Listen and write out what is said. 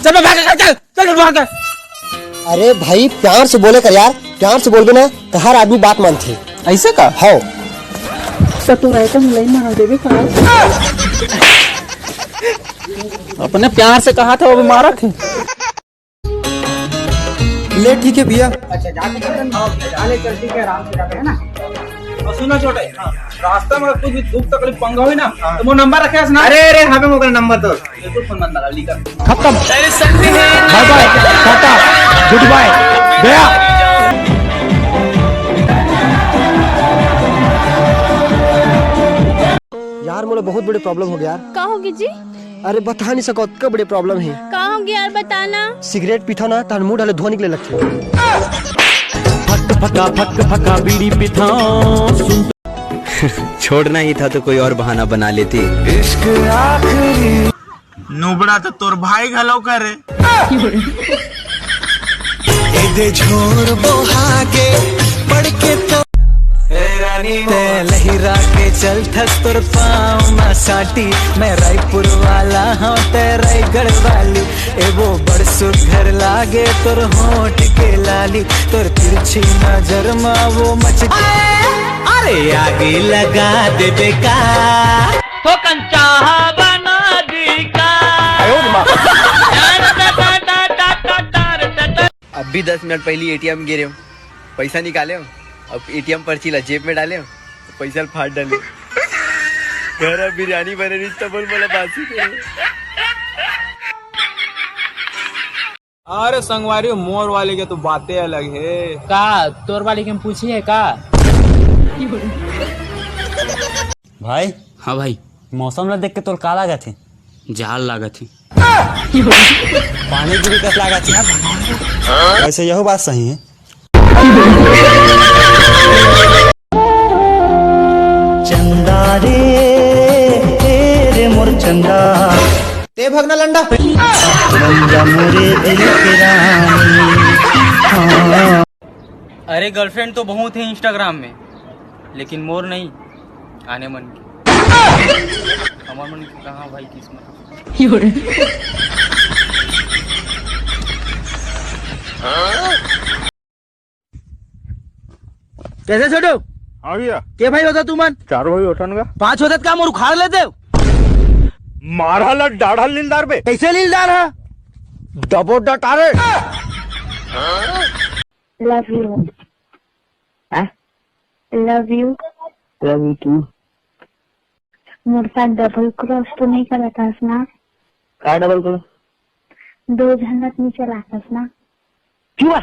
चल भाग, चल चल भाग। अरे भाई प्यार से बोले कर यार, प्यार से बोल ना तो हर आदमी बात मानते। ऐसे का? हाँ अपने प्यार से कहा था वो भी मारा थे। ले ठीक है भैया। अच्छा जाके चल ठीक है, आराम से जाके है ना। और सुनो छोटे, रास्ता में कुछ भी दुख तकलीफ पंगा हुई ना तो वो नंबर रखे ना। अरे हमें मोबाइल नंबर तो फोन बंद लगा ली कर खत्म। Bye bye, tata, good bye, गया। यार मोला बहुत बड़ी प्रॉब्लम हो गया यार। का होगी जी? अरे बता नहीं सको, इतना बड़ी प्रॉब्लम है। का होगी यार, बताना। सिगरेट पीता ना तार मुंह डाले धुआं निकले लगते। फक फका बीड़ी पिता। छोड़ना ही था तो कोई और बहाना बना लेती। इश्क आखिरी नुबड़ा तो तोर भाई घलो करे। दे झोर बोहागे पड़ के तो लहिरा के चल थस तुर पाँव मा साटी। मैं रायपुर वाला हाँ ते रायगढ़ वाली। ए वो बड़ सुघर लागे तुर होठ के लाली। तुर तिरछी नजर मा वो मच। अरे आगे लगा दे बेकार तो कंचा बना दी का। अभी 10 मिनट पहले एटीएम गिरे हूँ, पैसा निकाले हूँ। अब एटीएम पर्ची ला जेब में डाले, पैसा फाड़ डाले। घर बिरयानी बने रही तबल मला बासी करे। अरे संगवारी मोर वाले के तो बातें अलग है। का तोर वाले के पूछिए का? भाई। हाँ भाई। मौसम ला देख के तोर का लागत है? जाल लागत थी। पानी की भी कस लागत है। वैसे यह बात सही है। चंदा रे मोर चंदा ते भगना लंडा मोरे दिल की रानी। अरे गर्लफ्रेंड तो बहुत है इंस्टाग्राम में, लेकिन मोर नहीं आने मन की। हमार मन की कहाँ भाई किस्मत। कैसे छोटो? आ गया के भाई होता तू मन? 4 भाई उठन का 5 होता का मोर उखाड़ लेते। मारा ला डाढ़ा लीलदार बे। कैसे लीलदार है? डबो डटारे। Love you. Love you. Love you too. मेरे साथ डबल क्रॉस तो नहीं करा था ना? का डबल क्रॉस? 2 झनक नीचे लाता ना। क्यों?